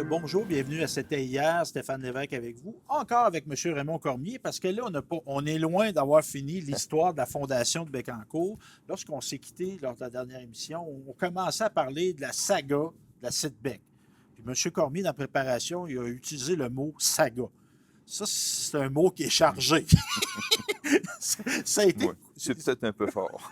bonjour, bienvenue à C'était hier, Stéphane Lévesque avec vous. Encore avec M. Raymond Cormier, parce que là, on est loin d'avoir fini l'histoire de la fondation de Bécancour. Lorsqu'on s'est quitté lors de la dernière émission, on commençait à parler de la saga de la Site-Bec. Puis M. Cormier, dans la préparation, il a utilisé le mot saga. Ça, c'est un mot qui est chargé. Ça a été. Oui, c'est peut-être un peu fort.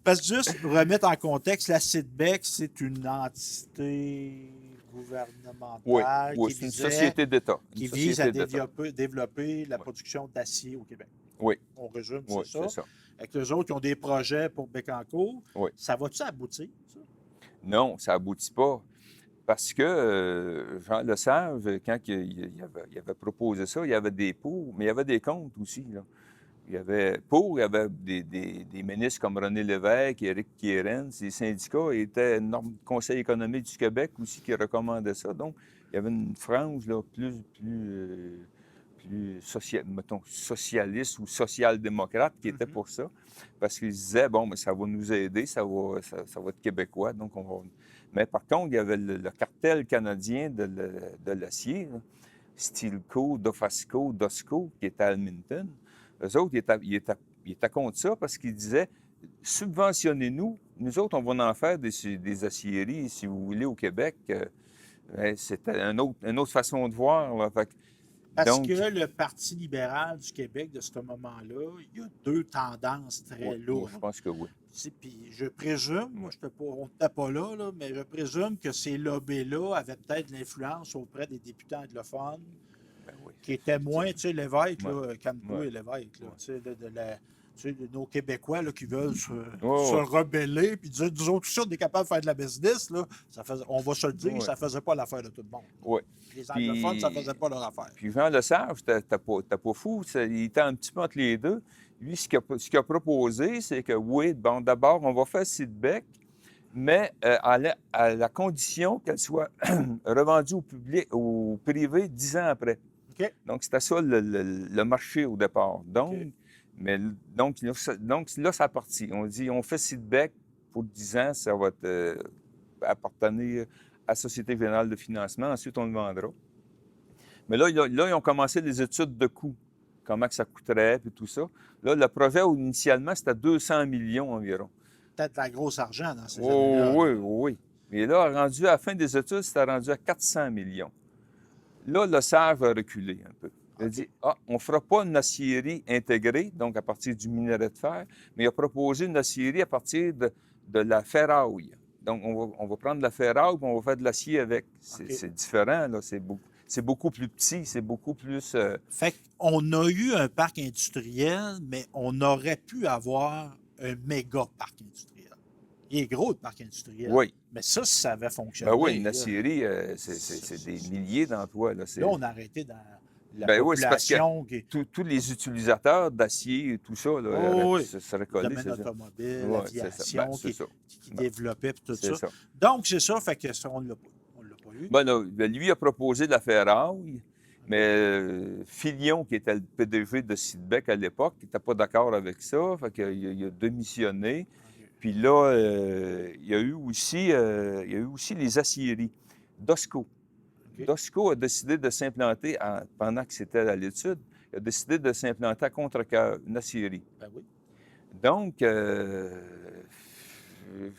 Parce que juste remettre en contexte, la Site-Bec, c'est une entité Oui, gouvernementale oui, c'est une société d'État. Une qui vise à société d'État. développer la Oui, production d'acier au Québec. oui, On résume, c'est oui, ça. c'est ça. Avec les autres qui ont des projets pour Bécancour, Oui. ça va-tu aboutir, ça? Non, ça aboutit pas. Parce que Jean Lesage, quand il avait proposé ça, il y avait des pour, mais il y avait des contre aussi, là. Il y avait des ministres comme René Lévesque, Éric Kierens, les syndicats étaient le Conseil économique du Québec aussi qui recommandait ça. Donc, il y avait une frange là, plus mettons, socialiste ou social-démocrate qui était pour ça. Parce qu'ils disaient, bon, mais ça va nous aider, ça va être québécois. Donc, on va... Mais par contre, il y avait le cartel canadien de l'acier, là, Stilco, Dofasco, Dosco, qui était à Edmonton. Eux autres, ils étaient contre ça parce qu'ils disaient subventionnez-nous. Nous autres, on va en faire des aciéries, si vous voulez, au Québec. C'était une autre façon de voir. Là. Parce que Donc, le Parti libéral du Québec, de ce moment-là, il y a deux tendances très moi, je lourdes. pense que oui. Puis je présume, moi, Oui, on n'était pas là, mais je présume que ces lobbies-là avaient peut-être l'influence auprès des députés anglophones ben oui, qui étaient moins, effectivement. tu sais, l'évêque, Oui, là, Campo oui, et l'évêque, là, oui. tu sais, de nos Québécois là, qui veulent se Oui, rebeller puis dire, nous autres aussi, on est capable de faire de la business, là, on va se le dire, oui. ça faisait pas l'affaire de tout le monde. Oui. Les anglophones, ça faisait Puis, pas leur affaire. puis Jean Lesage, t'as pas fou, il était un petit peu entre les deux. Lui, ce qu'il a proposé, c'est que oui, bon, d'abord, on va faire Sidbec, mais à la condition qu'elle soit revendue au public, au privé 10 ans après. OK? Donc, c'était ça le marché au départ. OK. Donc là, ça a parti. On dit, on fait Sidbec pour 10 ans, ça va appartenir à la Société générale de financement. Ensuite, on le vendra. Mais là, ils ont commencé les études de coûts. Comment que ça coûterait, puis tout ça. Là, le projet, initialement, c'était 200 millions environ. Peut-être de la grosse argent dans ces Oh, années-là, oui, là. oui. Et là, rendu à la fin des études, c'était rendu à 400 millions. Là, le SAG a reculé un peu. Il a OK. dit, ah, on ne fera pas une aciérie intégrée, donc à partir du minerai de fer, mais il a proposé une aciérie à partir de la ferraille. Donc, on va prendre la ferraille et on va faire de l'acier avec. OK. C'est différent, là. C'est beaucoup plus petit, c'est beaucoup plus... Fait qu'on a eu un parc industriel, mais on aurait pu avoir un méga parc industriel. Il est gros, le parc industriel. Oui. Mais ça, si ça avait Ben oui, fonctionné, une là, aciérie, c'est des milliers d'emplois, là. là, on a arrêté dans la Ben oui, c'est parce que population qui est. tous les utilisateurs d'acier et tout ça, là, Oh, oui. se seraient Le collés, domaine c'est ça. automobile, Oui, c'est ça. Ben, l'aviation c'est ça. qui Ben, développait, puis tout c'est ça. ça. Donc, c'est ça, fait que ça, on ne l'a pas. On l'a pas eu. Ben, là, lui a proposé de la ferraille, mais OK. Filion, qui était le PDG de Sidbec à l'époque, n'était pas d'accord avec ça, fait qu'il a démissionné. OK. Puis là, il y a eu aussi les aciéries. Dosco. OK. Dosco a décidé de s'implanter, pendant que c'était à l'étude, il a décidé de s'implanter à Contrecoeur, une aciérie. Ben oui. Donc,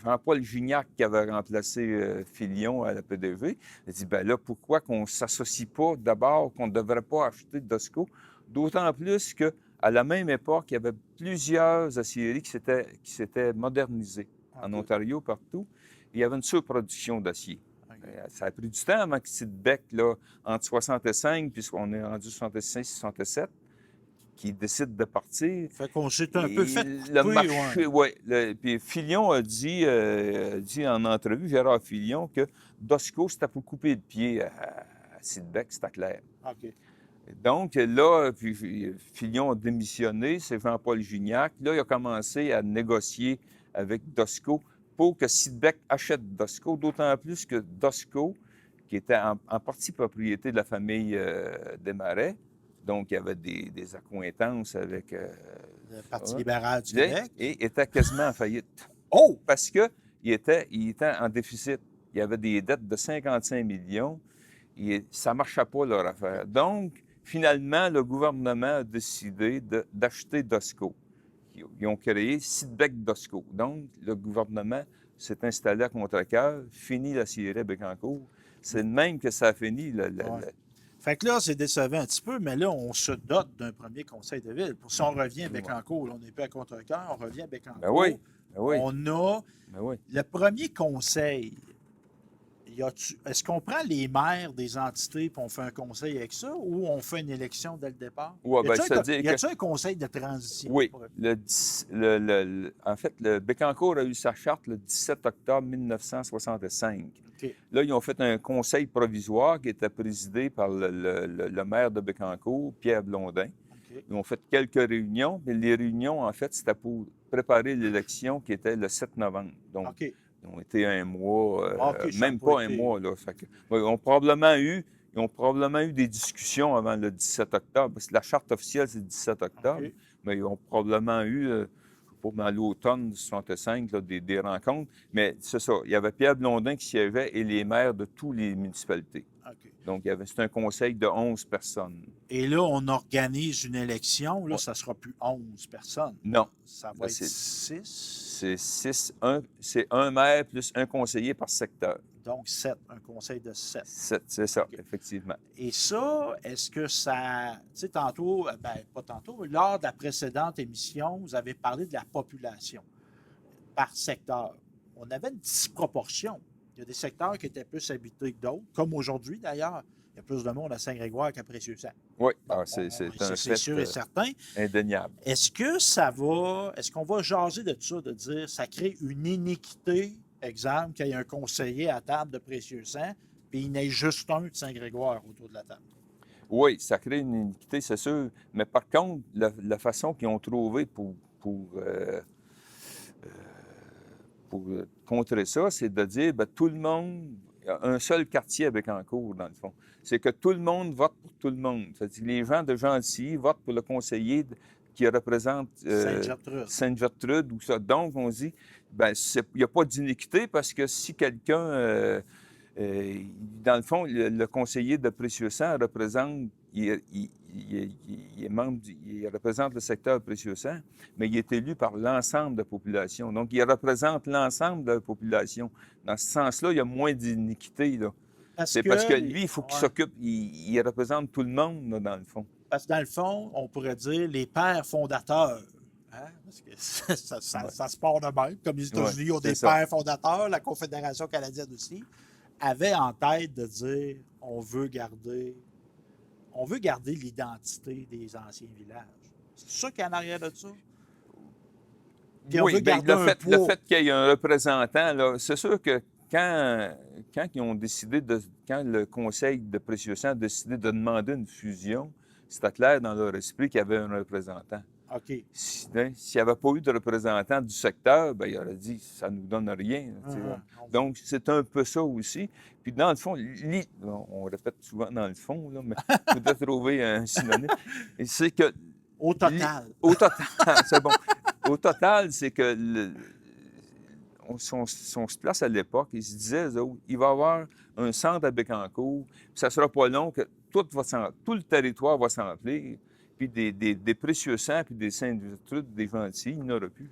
Jean-Paul Gignac, qui avait remplacé Filion à la PDV, a dit, ben là, pourquoi qu'on ne s'associe pas d'abord, qu'on ne devrait pas acheter Dosco? D'autant plus qu'à la même époque, il y avait plusieurs aciéries qui s'étaient modernisées en OK. Ontario, partout. Il y avait une surproduction d'acier. OK. Ça a pris du temps avant que Sidbec, là, entre 65, puisqu'on est rendu 66-67, qui décide de partir. Fait qu'on s'est un peu Et fait le couper, marché, ouais. oui. Puis Filion a dit en entrevue, Gérard Filion, que Dosco, c'était pour couper le pied à Sidbec, c'était clair. OK. Donc là, puis Filion a démissionné, c'est Jean-Paul Gignac. Là, il a commencé à négocier avec Dosco pour que Sidbec achète Dosco, d'autant plus que Dosco, qui était en partie propriété de la famille Desmarais, donc il y avait des accointances avec... Le Parti ouais, libéral du Québec. et était quasiment en faillite Oh! parce qu'il était en déficit. il y avait des dettes de 55 millions et ça ne marchait pas leur affaire. Donc, finalement, le gouvernement a décidé d'acheter Dosco. Ils ont créé Sidbec Dosco. Donc, le gouvernement s'est installé à Contrecœur, fini la scierie Bécancour. C'est de même que ça a fini. Fait que là, c'est décevant un petit peu, mais là, on se dote d'un premier conseil de ville. Pour si on revient à Bécancour, là, on n'est plus à Contrecœur, on revient à Bécancour. Ben oui, ben oui. On a Ben oui. le premier conseil. Est-ce qu'on prend les maires des entités et on fait un conseil avec ça ou on fait une élection dès le départ? Ouais, Y a-t-il un conseil de transition? Oui. En fait, le Bécancour a eu sa charte le 17 octobre 1965. Okay. Là, ils ont fait un conseil provisoire qui était présidé par le maire de Bécancour, Pierre Blondin. Okay. Ils ont fait quelques réunions, mais les réunions, en fait, c'était pour préparer l'élection qui était le 7 novembre. Donc, okay. Ils ont été un mois, Okay, même pas un mois. Là. Fait que, ils ont probablement eu des discussions avant le 17 octobre, parce que la charte officielle, c'est le 17 octobre, Okay. mais ils ont probablement eu, je sais pas, dans l'automne 65, là, des rencontres. Mais c'est ça, il y avait Pierre Blondin qui siégeait et les maires de toutes les municipalités. Okay. Donc, c'est un conseil de 11 personnes. Et là, on organise une élection. Là, ça ne sera plus 11 personnes. Non. Ça va être 6. C'est 6. C'est un maire plus un conseiller par secteur. Donc 7. Un conseil de 7. 7, c'est ça, okay. Effectivement. Et ça, est-ce que ça... Tu sais, tantôt, pas tantôt, mais lors de la précédente émission, vous avez parlé de la population par secteur. On avait une disproportion. Il y a des secteurs qui étaient plus habités que d'autres, comme aujourd'hui d'ailleurs. Il y a plus de monde à Saint-Grégoire qu'à Précieux-Saint. Oui, bon, c'est un fait sûr et certain. Indéniable. Est-ce qu'on va jaser de ça, de dire ça crée une iniquité, exemple, qu'il y ait un conseiller à table de Précieux-Saint, puis il n'y ait juste un de Saint-Grégoire autour de la table? Oui, ça crée une iniquité, c'est sûr. Mais par contre, la façon qu'ils ont trouvé pour contrer ça, c'est de dire, bien, tout le monde, un seul quartier à Bécancour, dans le fond. C'est que tout le monde vote pour tout le monde. C'est-à-dire que les gens de Gentilly votent pour le conseiller qui représente Sainte-Gertrude ou ça. Donc, on dit, bien, il n'y a pas d'iniquité parce que si quelqu'un, dans le fond, le conseiller de Précieux-Sang représente, il est membre, il représente le secteur Précieux-Sang, mais il est élu par l'ensemble de la population. Donc, il représente l'ensemble de la population. Dans ce sens-là, il y a moins d'iniquité, là. C'est parce que lui, il faut qu'il s'occupe, il représente tout le monde, là, dans le fond. Parce que dans le fond, on pourrait dire les pères fondateurs. Hein? Parce que ça se part de même. Comme les États-Unis ont des pères fondateurs, la Confédération canadienne aussi, avait en tête de dire on veut garder l'identité des anciens villages. C'est ça qu'il y a en arrière de ça? Puis oui, le fait qu'il y ait un représentant, là, c'est sûr que quand le conseil de Précieux-Sang a décidé de demander une fusion, c'était clair dans leur esprit qu'il y avait un représentant. OK. S'il n'y avait pas eu de représentant du secteur, bien, il aurait dit ça ne nous donne rien. Donc, c'est un peu ça aussi. Puis, dans le fond, on répète souvent dans le fond, là, mais il faudrait trouver un synonyme. C'est que. Au total. Au total, c'est bon. Au total, c'est que on se place à l'époque, ils se disaient, il va y avoir un centre à Bécancour, puis ça ne sera pas long que tout le territoire va s'emplir, puis des Précieux-Sang, puis des Sainte-Gertrude, des Gentilly, il n'y en aura plus.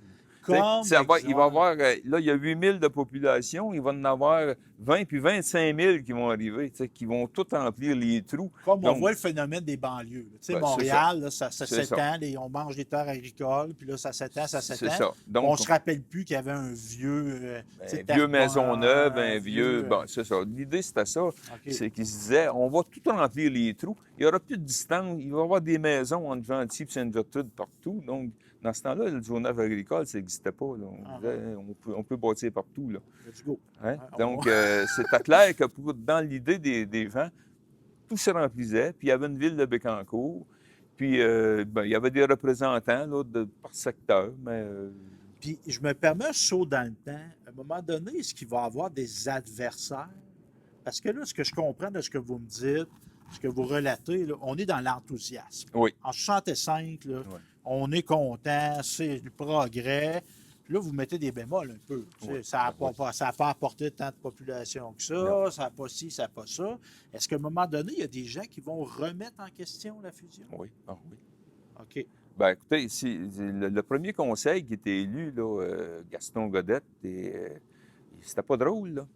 Il va y avoir, là, il y a 8 000 de population, il va en avoir 20 puis 25 000 qui vont arriver, qui vont tout remplir les trous. Comme on voit le phénomène des banlieues. Montréal, là, ça s'étend, on mange des terres agricoles, puis là, ça s'étend. C'est ça. Donc, on ne se rappelle plus qu'il y avait un vieux... vieux Maisonneuve, un vieux... Bon, c'est ça. L'idée, c'était ça. Okay. C'est qu'ils se disaient, on va tout remplir les trous. Il n'y aura plus de distance. Il va y avoir des maisons entre Gentilly et Sainte-Gertrude partout. Donc, dans ce temps-là, le journal agricole, ça n'existait pas. Là. On peut bâtir partout. Là. Let's go. Hein? Donc, c'était clair que dans l'idée des gens, tout se remplissait. Puis, il y avait une ville de Bécancour. Puis, il y avait des représentants là, par secteur. Mais, Puis, je me permets un saut dans le temps. À un moment donné, est-ce qu'il va y avoir des adversaires? Parce que là, ce que je comprends de ce que vous me dites, ce que vous relatez, là, on est dans l'enthousiasme. Oui. En 65, là, on est content, c'est du progrès. Là, vous mettez des bémols un peu. Oui. Ça n'a pas apporté tant de population que ça, ça n'a pas ci, ça n'a pas ça. Est-ce qu'à un moment donné, il y a des gens qui vont remettre en question la fusion? Oui, ah oui. OK. Ben, écoutez, le premier conseil qui était élu, là, Gaston Godette, c'était pas drôle, là.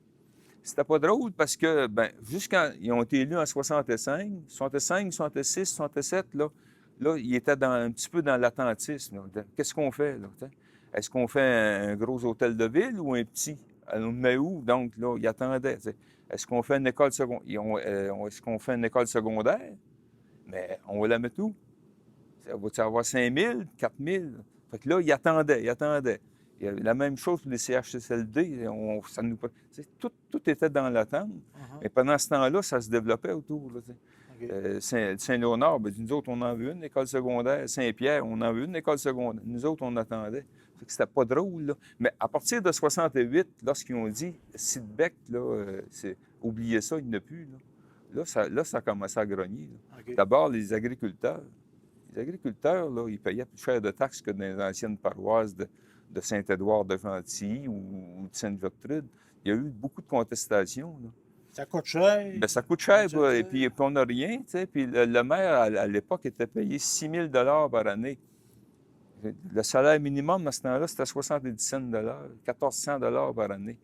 C'était pas drôle parce que, ben, jusqu'à ils ont été élus en 65, 65, 66, 67, là, ils étaient un petit peu dans l'attentisme. Qu'est-ce qu'on fait, là? T'sais? Est-ce qu'on fait un gros hôtel de ville ou un petit? On le met où? Donc, là, ils attendaient. T'sais. Est-ce qu'on fait une école secondaire? Est-ce qu'on fait une école secondaire? Mais on va la mettre où? Ça va-tu avoir 5 000, 4 000? Fait que là, ils attendaient, ils attendaient. Il y avait la même chose pour les CHSLD. Tout était dans l'attente. Mais pendant ce temps-là, ça se développait autour. Là, Saint-Léonard, ben, nous autres, on en veut une école secondaire. Saint-Pierre, on en veut une école secondaire. Nous autres, on attendait. Fait que c'était pas drôle. Là. Mais à partir de 68, lorsqu'ils ont dit Sidbeck, oubliez ça, il n'y en a plus. Là, ça a commencé à grogner. OK. D'abord, les agriculteurs. Les agriculteurs, là, ils payaient plus cher de taxes que dans les anciennes paroisses de Saint-Édouard de Gentilly ou de Sainte-Gertrude. Il y a eu beaucoup de contestations. Là. Ça coûte cher. Bien, ça coûte cher, et puis on n'a rien. Tu sais. Puis le maire, à l'époque, était payé 6 000 par année. Le salaire minimum à ce temps-là, c'était 77 14 100 par année.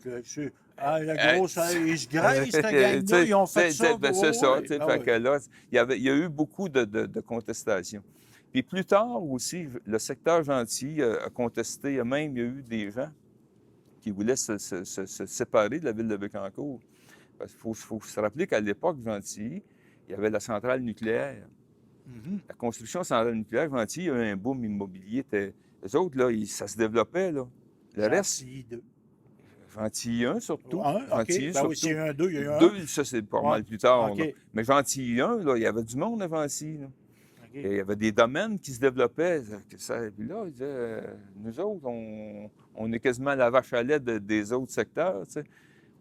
La grosse, ils se graissent, cette gang-là, ils ont fait ça. C'est ça. Fait que là, il y a eu beaucoup de contestations. Puis plus tard aussi, le secteur Gentilly a contesté. Il y a eu des gens qui voulaient se séparer de la ville de Bécancour. Parce qu'il faut se rappeler qu'à l'époque, Gentilly, il y avait la centrale nucléaire. La construction de la centrale nucléaire, Gentilly, il y a eu un boom immobilier. Les autres, là, ça se développait. Là. Le reste... Gentilly 2. Gentilly 1, surtout. Gentilly 1, OK. Ben oui, s'il y a eu un 2, il y a eu un 2, ça, c'est pas mal plus tard. Okay. Mais Gentilly 1, là, il y avait du monde à Gentilly. Okay. Il y avait des domaines qui se développaient. Puis là, ils disaient, nous autres, on est quasiment la vache à lait des autres secteurs. T'sais.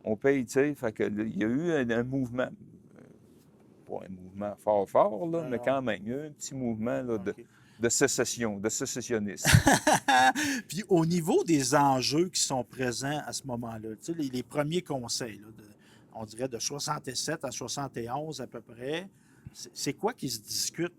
On paye, tu sais. Fait que il y a eu un mouvement. Pas un mouvement fort, là, mais quand même, il y a eu un petit mouvement là, de sécession, de sécessionnisme. Puis au niveau des enjeux qui sont présents à ce moment-là, tu sais, les premiers conseils, là, on dirait de 67 à 71 à peu près, c'est quoi qui se discute?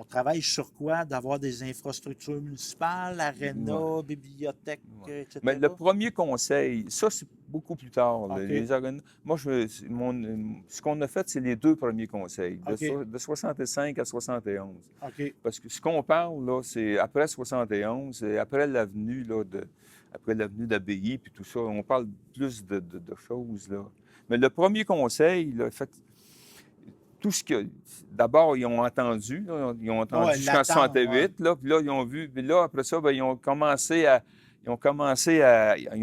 On travaille sur quoi? D'avoir des infrastructures municipales, aréna, bibliothèque, etc.? Mais le premier conseil, ça, c'est beaucoup plus tard. Okay. Moi, ce qu'on a fait, c'est les 2 premiers conseils, de 65 à 71. Okay. Parce que ce qu'on parle, là, c'est après 71, et après l'avenue d'Abbaye, puis tout ça. On parle plus de choses, là. Mais le premier conseil, là, fait, tout ce que... D'abord, ils ont entendu jusqu'en 68, là, puis là, ils ont vu... Puis là, après ça, bien, ils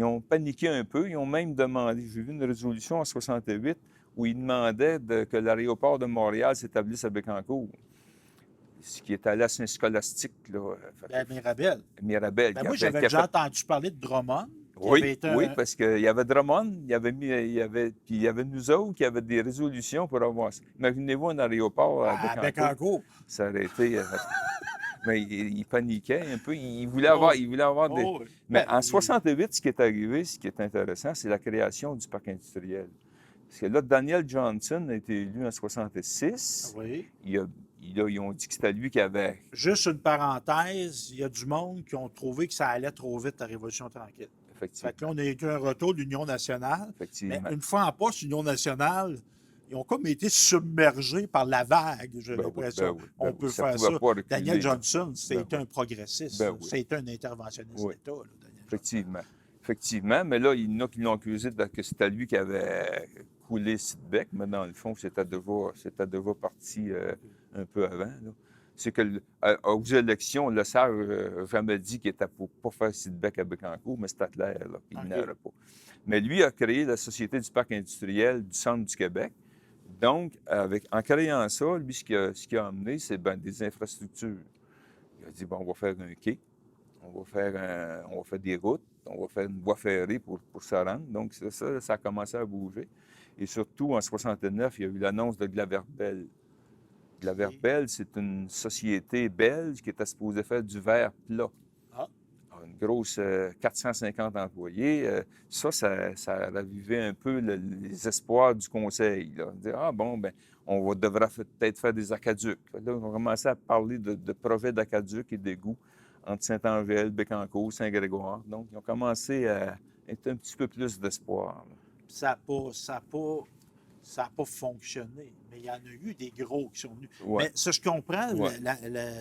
ont paniqué un peu. Ils ont même demandé... J'ai vu une résolution en 68 où ils demandaient que l'aéroport de Montréal s'établisse à Bécancour. Ce qui est allé à Saint-Scolastique, là. Mirabel. Mirabel. Ben, moi, j'avais déjà entendu parler de Drummond. Oui, parce qu'il y avait Drummond, il y avait nous autres qui avaient des résolutions pour avoir ça. Imaginez-vous un aéroport à Bécancour. Ça aurait été... mais il paniquait un peu. Il voulait avoir des... Mais en 68, ce qui est arrivé, ce qui est intéressant, c'est la création du parc industriel. Parce que là, Daniel Johnson a été élu en 66. Oui. Ils ont dit que c'était lui qui avait... Juste une parenthèse, il y a du monde qui ont trouvé que ça allait trop vite, la Révolution tranquille. Effectivement. Fait que là, on a eu un retour de l'Union nationale. Effectivement. Mais une fois en poste, l'Union nationale, ils ont comme été submergés par la vague, j'ai l'impression. On peut faire ça. Daniel Johnson, c'était un progressiste. C'était un interventionniste d'État, là, Daniel Effectivement. Effectivement, mais là, il y en a qui l'ont accusé que c'était lui qui avait coulé Sidbeck, mais dans le fond, c'était déjà parti un peu avant. Là. C'est que aux élections, le SAR n'a jamais dit qu'il était pour pas faire Sidbeck à Bécancour, mais c'était clair qu'il n'y aurait pas. Mais lui a créé la Société du parc industriel du centre du Québec. Donc, en créant ça, lui, ce qu'il a amené, c'est des infrastructures. Il a dit, bon, on va faire un quai, on va faire des routes, on va faire une voie ferrée pour se rendre. Donc, ça a commencé à bouger. Et surtout, en 69, il y a eu l'annonce de Glaverbell. Glaverbell, c'est une société belge qui était supposée faire du verre plat. grosse 450 employés. Ça ravivait un peu les espoirs du conseil. Là. Dire, ah bon, ben devra peut-être faire des aqueducs. Là, on commençait à parler de projets d'aqueducs et d'égouts entre Saint-Angèle, Bécancour, Saint-Grégoire. Donc, ils ont commencé à être un petit peu plus d'espoir. Là. Ça a pas fonctionné. Mais il y en a eu des gros qui sont venus. Ouais, Mais ça, je comprends ouais.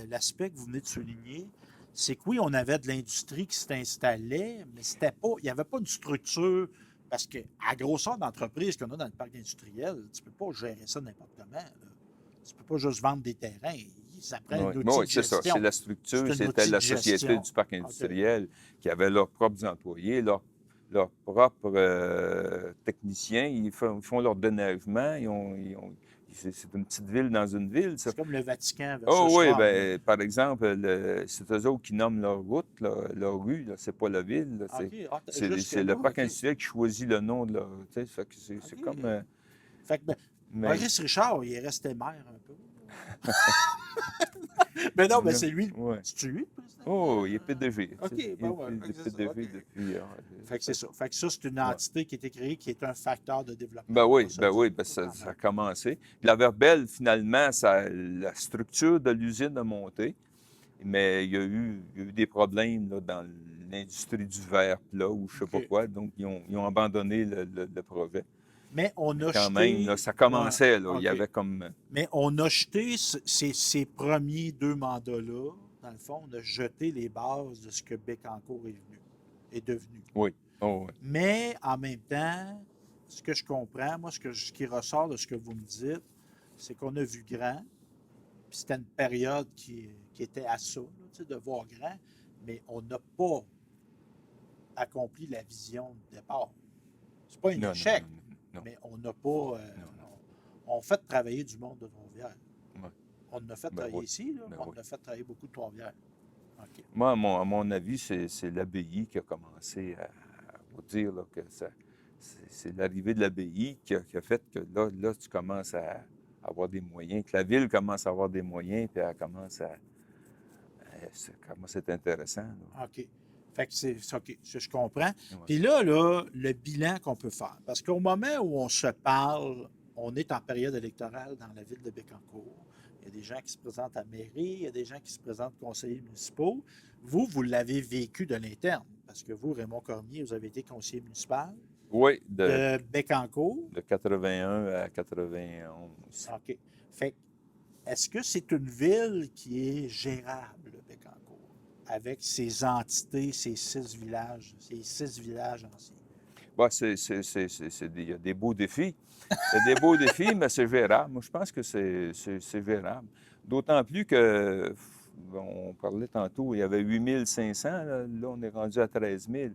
l'aspect que vous venez de souligner. C'est que oui, on avait de l'industrie qui s'installait, mais c'était pas, il n'y avait pas une structure. Parce qu'à grosseur d'entreprise qu'on a dans le parc industriel, tu ne peux pas gérer ça n'importe comment. Là. Tu ne peux pas juste vendre des terrains. Ça prend un Oui, outil de c'est ça. C'est gestion. la structure, C'est un c'était outil la de Société gestion. du parc OK. industriel qui avait leurs propres employés, leurs propres techniciens. Ils font leur déneigement. C'est une petite ville dans une ville, ça. C'est comme le Vatican Oh versus oui, Rome. ben, par exemple, c'est eux autres qui nomment leur route, leur rue, là. C'est pas la ville, là. OK. Ah, C'est le jusque-là, parc OK. industriel qui choisit le nom de leur. Tu sais, fait que c'est OK. comme. Fait que, ben, Mais. Maurice Richard, il est resté maire un peu. Mais non, mais c'est lui. Ouais. C'est lui, le président? Oh, il est PDG. OK, Il ben est ouais. Fait que c'est ça. PDG OK. depuis. Fait que c'est ça. Fait que ça, c'est une Ouais. entité qui a été créée, qui est un facteur de développement. Ben On oui, va se ben le oui, dire. ben Ça, ça, quand ça a même. commencé. Puis la Verbelle, finalement, la structure de l'usine a monté, mais il y a eu des problèmes là, dans l'industrie du verre plat ou je sais pas OK. quoi, donc ils ont abandonné le projet. Mais on Mais a quand même, là, jeté. ça Ouais, commençait, là, il y OK. avait comme... Mais on a jeté ces premiers deux mandats-là. Dans le fond, on a jeté les bases de ce que Bécancour est devenu. Oui, oh, oui, Mais en même temps, ce que je comprends, moi, ce qui ressort de ce que vous me dites, c'est qu'on a vu grand, puis c'était une période qui était à ça, là, tu sais, de voir grand, mais on n'a pas accompli la vision de départ. C'est pas un non, non, échec, non, non, mais on n'a pas. non, non, On fait travailler du monde de Trois-Rivières. ouais. On en a fait Ben travailler oui, ici, là, mais ben on oui. a fait travailler beaucoup de Trois-Rivières. OK. Moi, à mon avis, c'est l'abbaye qui a commencé à vous dire là, que c'est l'arrivée de l'abbaye qui a fait que là, tu commences à avoir des moyens, que la ville commence à avoir des moyens, puis elle commence ça commence à être intéressant. Là. OK. Fait que OK, je comprends. Ouais. Puis là, le bilan qu'on peut faire. Parce qu'au moment où on se parle, on est en période électorale dans la ville de Bécancour. Il y a des gens qui se présentent à la mairie, il y a des gens qui se présentent conseillers municipaux. Vous l'avez vécu de l'interne. Parce que vous, Raymond Cormier, vous avez été conseiller municipal Oui, de Bécancour. de 81 à 91. OK. Fait que, est-ce que c'est une ville qui est gérable, Bécancour, avec ses entités, ses 6 villages anciens? Bon, il y a des beaux défis. Il y a des beaux défis, mais c'est gérable. Moi, je pense que c'est gérable. D'autant plus que, on parlait tantôt, il y avait 8500, là, on est rendu à 13 000.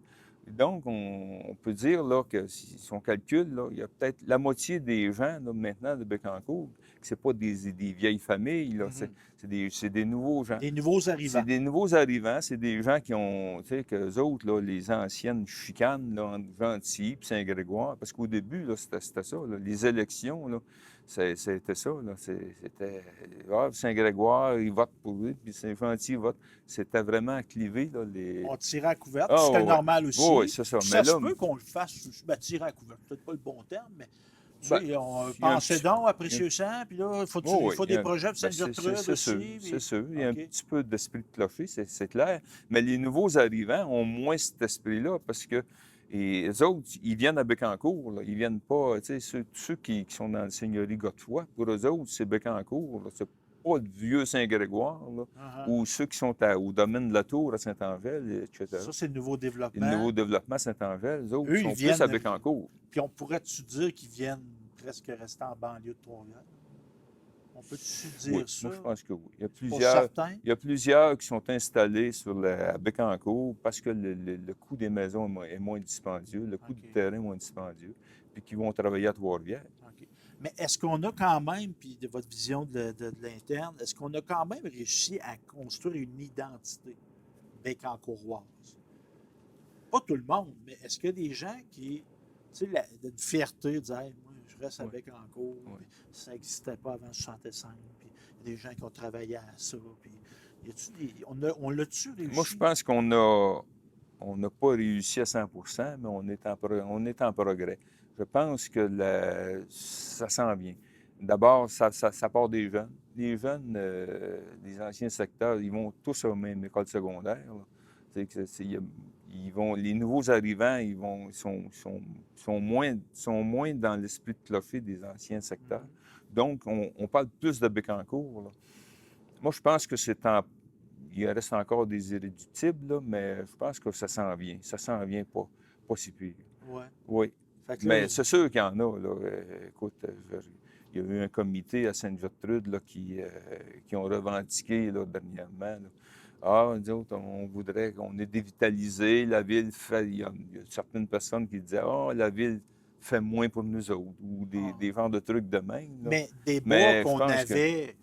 Donc, on peut dire là, que si on calcule, là, il y a peut-être la moitié des gens là, maintenant de Bécancour, que ce pas des vieilles familles, là, c'est des nouveaux gens. Des nouveaux C'est arrivants. des nouveaux arrivants, c'est des gens qui ont, tu sais, qu'eux autres, là, les anciennes chicanes, là, entre Gentilly et Saint-Grégoire, parce qu'au début, là, c'était ça, là, les élections, là, c'était ça, là, c'était, Saint-Grégoire, ils votent pour lui, puis Saint-Gentil vote. C'était vraiment clivé, là, les... On tirait à couverte. Ah, C'était ouais, normal aussi. oui, c'est ça, Puis mais ça se là, peut qu'on le fasse. Ben, tirer à couverte, peut-être pas le bon terme, mais tu ben, sais, on il y a un pensait petit... donc à il y a- Précieux Sang, puis là, Oh, il oui, faut des projets pour ben, Sainte-Gertrude c'est sûr, aussi. c'est Puis... sûr. Il y a un OK. petit peu d'esprit de clocher, c'est clair. Mais les nouveaux arrivants ont moins cet esprit-là parce que les autres, ils viennent à Bécancour. Là. Ils viennent pas, tu sais, ceux qui sont dans le seigneurie Godefroy, pour eux autres, c'est Bécancour. Là. C'est pas le vieux Saint-Grégoire, là, Uh-huh. ou ceux qui sont au domaine de la Tour à Saint-Angèle, etc. Ça, c'est le nouveau Et le développement. nouveau développement à Saint-Angèle, les autres Eux, ils sont plus viennent. à Bécancour. Puis on pourrait-tu dire qu'ils viennent presque rester en banlieue de Trois-Rivières? On peut-tu Oui, dire ça? moi je pense que oui. Pour certains? Il y a plusieurs qui sont installés à Bécancour parce que le coût des maisons est moins dispendieux, le coût OK. du terrain est moins dispendieux, puis qui vont travailler à Trois-Rivières. OK. Mais est-ce qu'on a quand même, puis de votre vision de l'interne, est-ce qu'on a quand même réussi à construire une identité bécancouroise? Pas tout le monde, mais est-ce qu'il y a des gens qui, tu sais, une fierté de dire, hey, moi, je reste à Oui. Bécancour, Oui. puis ça n'existait pas avant 65, puis il y a des gens qui ont travaillé à ça, puis on l'a-tu réussi? Moi, je pense qu'on a on n'a pas réussi à 100 mais on est en progrès. Je pense que ça s'en vient. D'abord, ça part des jeunes. Les jeunes, les anciens secteurs, ils vont tous à la même école secondaire. Là. Les nouveaux arrivants, sont moins dans l'esprit de clocher des anciens secteurs. Donc, on parle plus de Bécancour. Là. Moi, je pense que il reste encore des irréductibles, là, mais je pense que ça s'en vient. Ça s'en vient pas si pire. Ouais. Oui. Fait que Mais là, c'est sûr qu'il y en a. Là. Écoute, il y a eu un comité à Sainte-Gertrude là, qui ont revendiqué là, dernièrement. Là. Ah, nous autres, on voudrait qu'on ait dévitalisé. La ville fait. Il y a certaines personnes qui disaient ah, la ville fait moins pour nous autres, ou des genres de trucs de même. Là. mais des bois Mais je qu'on pense que. avait,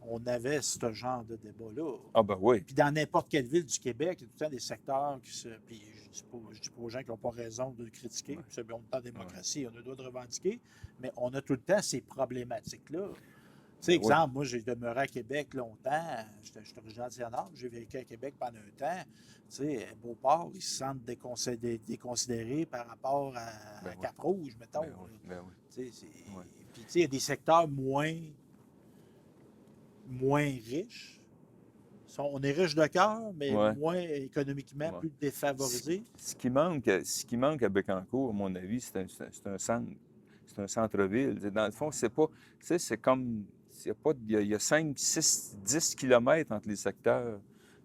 on avait ce genre de débat-là. Ah, ben oui. Puis dans n'importe quelle ville du Québec, il y a tout le temps des secteurs qui se. Puis je dis pas aux gens qui n'ont pas raison de le critiquer. Ouais. Puis on est en démocratie, on a le droit de revendiquer, mais on a tout le temps ces problématiques-là. Tu sais, Ben oui. exemple, moi, j'ai demeuré à Québec longtemps. J'étais originaire de Saint-Anne, j'ai vécu à Québec pendant un temps. Tu sais, Beauport, ils se sentent déconsidérés par rapport à Ben oui. Cap-Rouge, mettons. Ben oui. Ben oui. Tu sais, Ouais. Puis, tu sais, il y a des secteurs moins riches. On est riche de cœur, mais Ouais. moins économiquement, Ouais. plus défavorisés. Ce qui manque à Bécancour, à mon avis, c'est un centre. C'est un centre-ville. Dans le fond, c'est pas. Tu sais, c'est comme. Il y a 5, 6, 10 kilomètres entre les secteurs.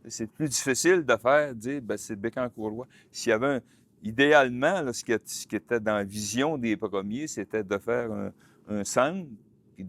C'est plus difficile de faire, dire, ben, c'est Bécancour-Roi. S'il y avait idéalement, là, ce qui était dans la vision des premiers, c'était de faire un centre, puis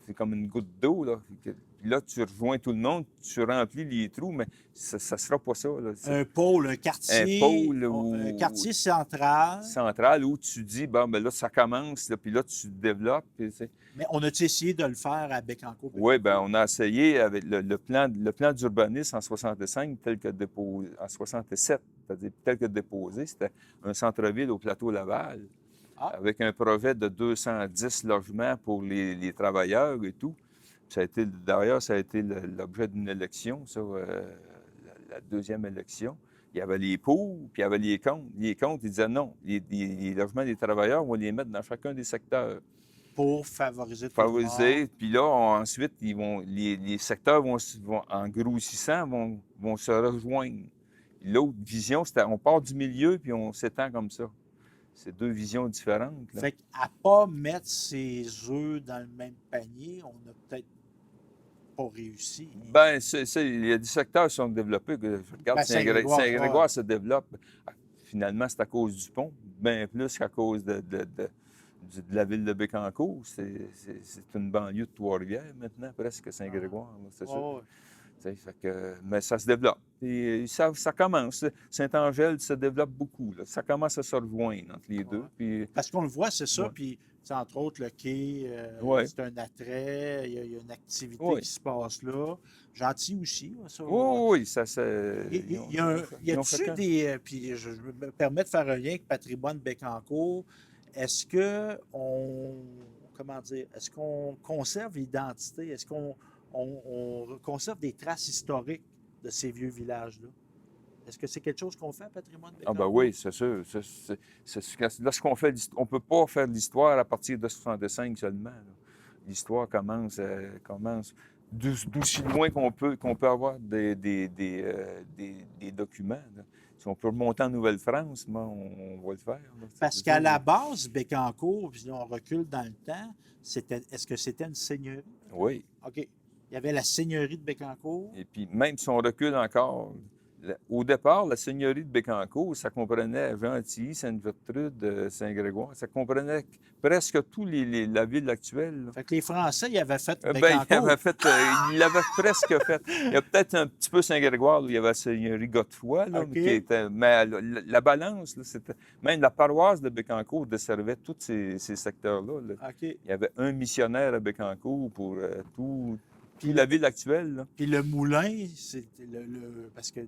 c'est comme une goutte d'eau, là. Puis là, tu rejoins tout le monde, tu remplis les trous, mais ça ne sera pas ça. Là. Un pôle, un quartier. Un pôle Un quartier central. Central où tu dis, bon, ben là, ça commence, là, puis là, tu développes. Puis, Mais on a-tu essayé de le faire à Bécancour? oui, bien, on a essayé avec le plan d'urbanisme en 65, tel que déposé, en 67, c'est-à-dire tel que déposé, c'était un centre-ville au plateau Laval, avec un projet de 210 logements pour les travailleurs et tout. D'ailleurs, ça a été l'objet d'une élection, ça, la deuxième élection. Il y avait les pour, puis il y avait les contre. Les contre, ils disaient non, les logements des travailleurs, on va les mettre dans chacun des secteurs. Pour favoriser tout le monde. Puis là, ensuite, les secteurs en grossissant, vont se rejoindre. L'autre vision, c'était on part du milieu, puis on s'étend comme ça. C'est deux visions différentes. Là. Fait qu'à pas mettre ses œufs dans le même panier, on n'a peut-être pas réussi. Bien, il y a des secteurs qui sont développés. Je regarde Ben, Saint-Grégoire se développe. Finalement, c'est à cause du pont, bien plus qu'à cause de la ville de Bécancour. C'est une banlieue de Trois-Rivières maintenant, presque Saint-Grégoire, c'est sûr. Mais ça se développe. Et ça commence. Saint-Angèle se développe beaucoup. Là. Ça commence à se rejoindre entre les deux. Puis, parce qu'on le voit, c'est ça. Ouais. Puis, entre autres, le quai, c'est un attrait. Il y a une activité qui se passe là. Gentil aussi. Ça, oui, ça c'est. Il y a-tu des. Puis, je me permets de faire un lien avec Patrimoine Bécancour. Est-ce que comment dire, est-ce qu'on conserve l'identité? Est-ce qu'on conserve des traces historiques de ces vieux villages-là? Est-ce que c'est quelque chose qu'on fait à Patrimoine Bécancour? Ah ben oui, c'est sûr. Lorsqu'on fait on ne peut pas faire de l'histoire à partir de 65 seulement. L'histoire commence d'aussi loin qu'on peut avoir des documents. Là. Si on peut remonter en Nouvelle-France, on va le faire. Là. Parce qu'à la base, Bécancour, puis on recule dans le temps, est-ce que c'était une seigneurie? Oui. OK. Il y avait la seigneurie de Bécancour. Et puis, même si on recule encore, au départ, la seigneurie de Bécancour, ça comprenait Gentilly, Sainte-Gertrude, Saint-Grégoire. Ça comprenait presque toute la ville actuelle. Là. Fait que les Français, ils avaient fait Bécancour. Ils l'avaient presque fait. Il y a peut-être un petit peu Saint-Grégoire où il y avait la seigneurie Godefroy, là, okay. mais la balance, là, c'était... Même la paroisse de Bécancour desservait tous ces secteurs-là. Là. Okay. Il y avait un missionnaire à Bécancour pour tout la ville actuelle. Là. Puis le moulin, c'est parce que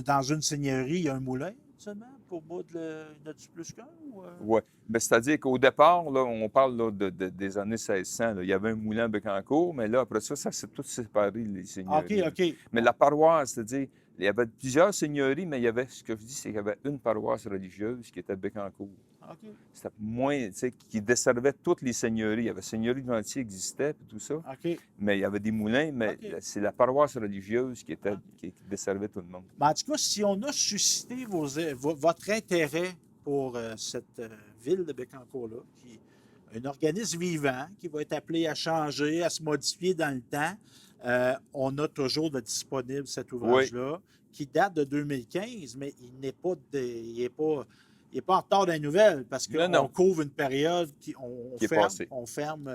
dans une seigneurie, il y a un moulin seulement? pour moi, il y en a-tu plus qu'un? Oui. C'est-à-dire qu'au départ, là, on parle là, des années 1600. Là, il y avait un moulin à Bécancour, mais là, après ça s'est tout séparé, les seigneuries. OK, OK. Mais la paroisse, c'est-à-dire, il y avait plusieurs seigneuries, mais il y avait, ce que je dis, c'est qu'il y avait une paroisse religieuse qui était Bécancour. OK. C'était moins, tu sais, qui desservait toutes les seigneuries. Il y avait Seigneurie de Gentil qui existait, puis tout ça. OK. Mais il y avait des moulins, mais OK. c'est la paroisse religieuse qui desservait tout le monde. Mais en tout cas, si on a suscité votre intérêt pour cette ville de Bécancour-là, qui est un organisme vivant, qui va être appelé à changer, à se modifier dans le temps, on a toujours de disponible cet ouvrage-là, qui date de 2015, mais il n'est pas, il est pas en retard des nouvelles, parce qu'on couvre une période on ferme.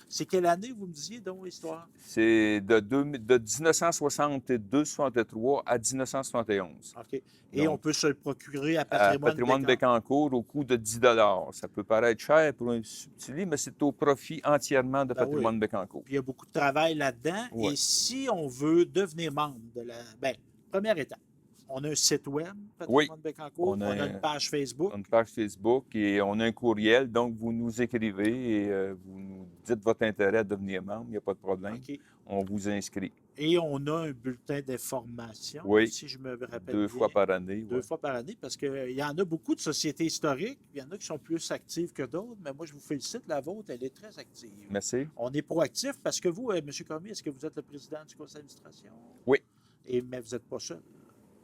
C'est quelle année, vous me disiez, donc, l'histoire? C'est de 1962-63 à 1971. OK. Et donc, on peut se le procurer à Patrimoine Bécancour au coût de 10 $. Ça peut paraître cher pour un subtili, mais c'est au profit entièrement de Patrimoine Bécancour. Puis il y a beaucoup de travail là-dedans. Oui. Et si on veut devenir membre de la... Bien, première étape, on a un site web, Patrimoine Bécancour. On a une page Facebook. Une page Facebook et on a un courriel. Donc, vous nous écrivez et vous nous dites votre intérêt à devenir membre. Il n'y a pas de problème. Okay. On vous inscrit. Et on a un bulletin d'information, si je me rappelle bien. 2 fois par année. 2 fois par année, parce qu'il y en a beaucoup de sociétés historiques. Il y en a qui sont plus actives que d'autres, mais moi, je vous félicite. La vôtre, elle est très active. Merci. On est proactif parce que vous, M. Cormier, est-ce que vous êtes le président du conseil d'administration? Oui. Mais vous n'êtes pas seul?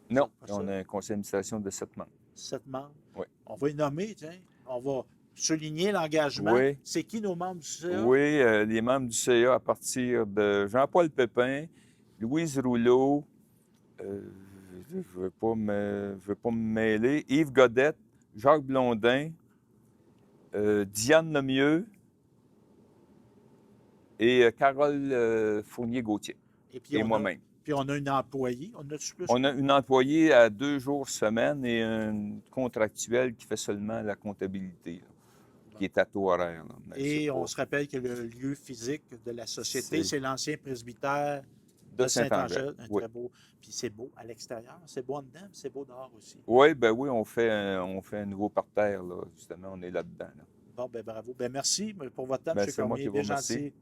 Non, on a un conseil d'administration de 7 membres. 7 membres? Oui. On va les nommer, tiens. On va souligner l'engagement. Oui. C'est qui nos membres du CA? Oui, les membres du CA à partir de Jean-Paul Pépin, Louise Rouleau, je ne veux pas me mêler, Yves Godette, Jacques Blondin, Diane Lemieux et Carole Fournier-Gauthier. Et moi-même. Puis on a une employée. On a une employée à 2 jours semaine et un contractuel qui fait seulement la comptabilité, qui est à taux horaire. Et on se rappelle que le lieu physique de la société, c'est l'ancien presbytère de Saint-Angèle. Très beau. Puis c'est beau à l'extérieur. C'est beau en dedans, puis c'est beau dehors aussi. Oui, on fait un nouveau parterre, là. Justement, on est là-dedans. Là. Bon, bravo. Merci pour votre temps, M. Cormier. Bien gentil.